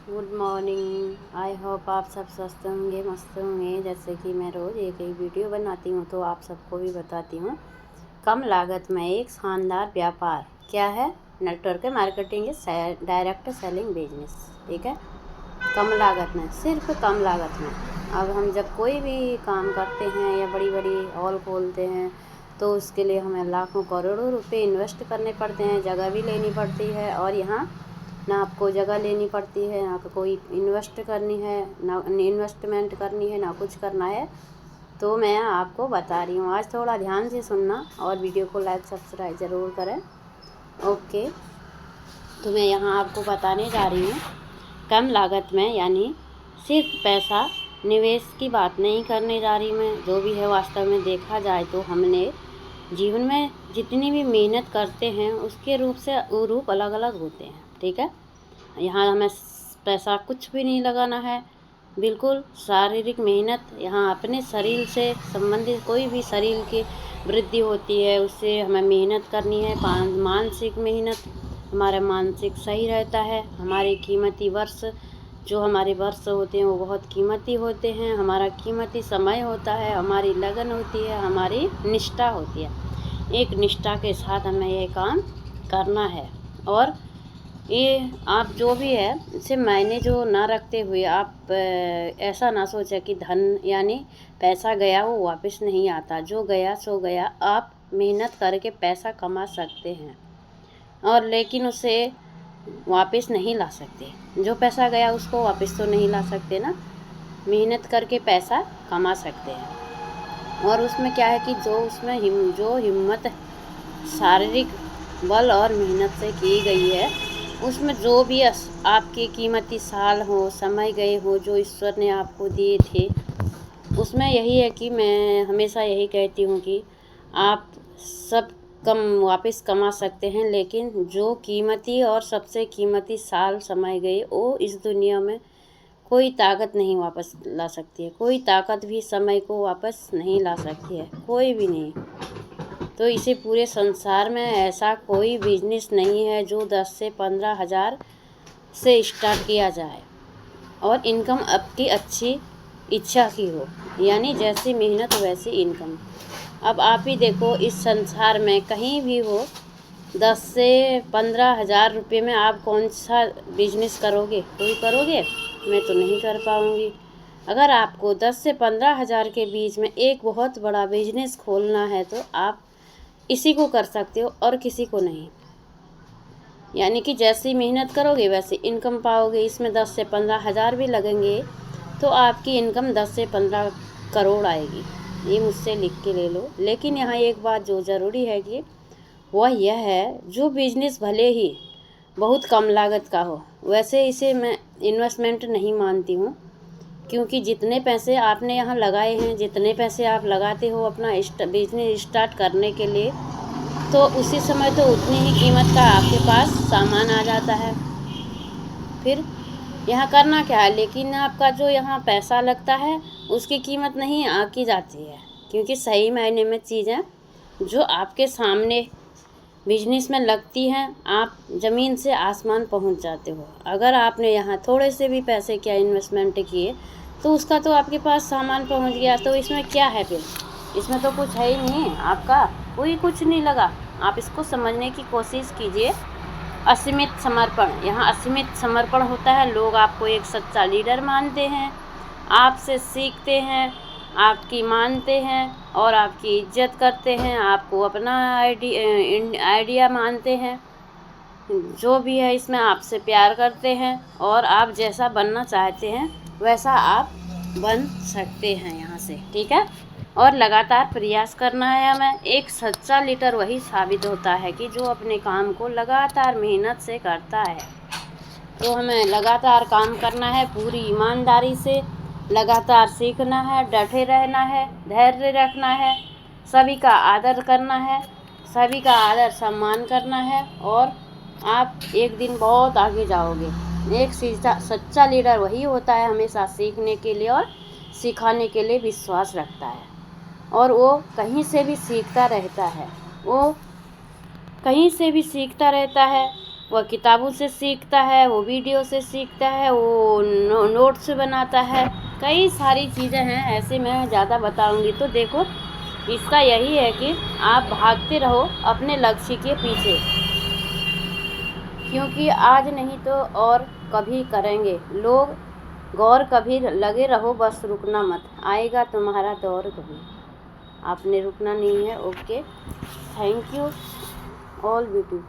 Good morning. I hope आप सब स्वस्थ होंगे, मस्त होंगे। जैसे कि मैं रोज़ एक वीडियो बनाती हूँ तो आप सबको भी बताती हूँ। कम लागत में एक शानदार व्यापार क्या है? Network marketing is direct selling business. ठीक है, कम लागत में, सिर्फ कम लागत में। अब हम जब कोई भी काम करते हैं या बड़ी बड़ी हॉल खोलते हैं तो उसके लिए हमें लाखों करोड़ों रुपए इन्वेस्ट करने पड़ते हैं, जगह भी लेनी पड़ती है। और यहाँ ना आपको जगह लेनी पड़ती है, ना कोई इन्वेस्ट करनी है, ना इन्वेस्टमेंट करनी है, ना कुछ करना है। तो मैं आपको बता रही हूँ, आज थोड़ा ध्यान से सुनना और वीडियो को लाइक सब्सक्राइब ज़रूर करें। ओके, तो मैं यहाँ आपको बताने जा रही हूँ कम लागत में, यानी सिर्फ पैसा निवेश की बात नहीं करने जा रही मैं। जो भी है वास्तव में देखा जाए तो हमने जीवन में जितनी भी मेहनत करते हैं उसके रूप अलग अलग होते हैं। ठीक है, यहाँ हमें पैसा कुछ भी नहीं लगाना है, बिल्कुल शारीरिक मेहनत। यहाँ अपने शरीर से संबंधित कोई भी शरीर की वृद्धि होती है उससे हमें मेहनत करनी है। मानसिक मेहनत, हमारा मानसिक सही रहता है। हमारे कीमती वर्ष, जो हमारे वर्ष होते हैं वो बहुत कीमती होते हैं। हमारा कीमती समय होता है, हमारी लगन होती है, हमारी निष्ठा होती है। एक निष्ठा के साथ हमें ये काम करना है। और ये आप जो भी है इसे मायने जो ना रखते हुए आप ऐसा ना सोचें कि धन यानी पैसा गया वो वापस नहीं आता। जो गया सो गया। आप मेहनत करके पैसा कमा सकते हैं और लेकिन उसे वापस नहीं ला सकते। जो पैसा गया उसको वापस तो नहीं ला सकते ना। मेहनत करके पैसा कमा सकते हैं। और उसमें क्या है कि जो उसमें जो हिम्मत शारीरिक बल और मेहनत से की गई है, उसमें जो भी आपके कीमती साल हो, समय गए हो, जो ईश्वर ने आपको दिए थे, उसमें यही है कि मैं हमेशा यही कहती हूँ कि आप सब कम वापस कमा सकते हैं, लेकिन जो कीमती और सबसे कीमती साल समय गए वो इस दुनिया में कोई ताकत नहीं वापस ला सकती है। कोई ताकत भी समय को वापस नहीं ला सकती है, कोई भी नहीं। तो इसे पूरे संसार में ऐसा कोई बिजनेस नहीं है जो 10 से 15 हज़ार से स्टार्ट किया जाए और इनकम आपकी अच्छी इच्छा की हो, यानी जैसी मेहनत वैसी इनकम। अब आप ही देखो, इस संसार में कहीं भी हो, 10 से 15 हज़ार रुपये में आप कौन सा बिजनेस करोगे? कोई करोगे? मैं तो नहीं कर पाऊँगी। अगर आपको 10 से 15 हज़ार के बीच में एक बहुत बड़ा बिजनेस खोलना है तो आप इसी को कर सकते हो और किसी को नहीं। यानी कि जैसी मेहनत करोगे वैसे इनकम पाओगे। इसमें 10 से 15 हज़ार भी लगेंगे तो आपकी इनकम 10 से 15 करोड़ आएगी। ये मुझसे लिख के ले लो। लेकिन यहाँ एक बात जो ज़रूरी है कि वह यह है, जो बिजनेस भले ही बहुत कम लागत का हो, वैसे इसे मैं इन्वेस्टमेंट नहीं मानती हूँ। क्योंकि जितने पैसे आपने यहाँ लगाए हैं, जितने पैसे आप लगाते हो अपना बिजनेस स्टार्ट करने के लिए, तो उसी समय तो उतनी ही कीमत का आपके पास सामान आ जाता है। फिर यहाँ करना क्या है? लेकिन आपका जो यहाँ पैसा लगता है उसकी कीमत नहीं आकी जाती है, क्योंकि सही मायने में चीज़ें जो आपके सामने बिजनेस में लगती हैं, आप ज़मीन से आसमान पहुंच जाते हो। अगर आपने यहाँ थोड़े से भी पैसे क्या इन्वेस्टमेंट किए तो उसका तो आपके पास सामान पहुंच गया। तो इसमें क्या है फिर? इसमें तो कुछ है ही नहीं, आपका कोई कुछ नहीं लगा। आप इसको समझने की कोशिश कीजिए। असीमित समर्पण, यहाँ असीमित समर्पण होता है। लोग आपको एक सच्चा लीडर मानते हैं, आपसे सीखते हैं, आपकी मानते हैं और आपकी इज्जत करते हैं, आपको अपना आइडिया मानते हैं। जो भी है इसमें आपसे प्यार करते हैं और आप जैसा बनना चाहते हैं वैसा आप बन सकते हैं यहाँ से। ठीक है, और लगातार प्रयास करना है हमें। एक सच्चा लीडर वही साबित होता है कि जो अपने काम को लगातार मेहनत से करता है। तो हमें लगातार काम करना है, पूरी ईमानदारी से लगातार सीखना है, डटे रहना है, धैर्य रखना है, सभी का आदर करना है, सभी का आदर सम्मान करना है और आप एक दिन बहुत आगे जाओगे। एक सच्चा लीडर वही होता है, हमेशा सीखने के लिए और सिखाने के लिए विश्वास रखता है और वो कहीं से भी सीखता रहता है। वो कहीं से भी सीखता रहता है वह किताबों से सीखता है, वो वीडियो से सीखता है, वो नोट्स बनाता है, कई सारी चीज़ें हैं। ऐसे मैं ज़्यादा बताऊंगी तो देखो, इसका यही है कि आप भागते रहो अपने लक्ष्य के पीछे, क्योंकि आज नहीं तो और कभी करेंगे लोग। गौर कभी लगे रहो, बस रुकना मत, आएगा तुम्हारा दौर कभी, आपने रुकना नहीं है। Okay, thank you all beauty.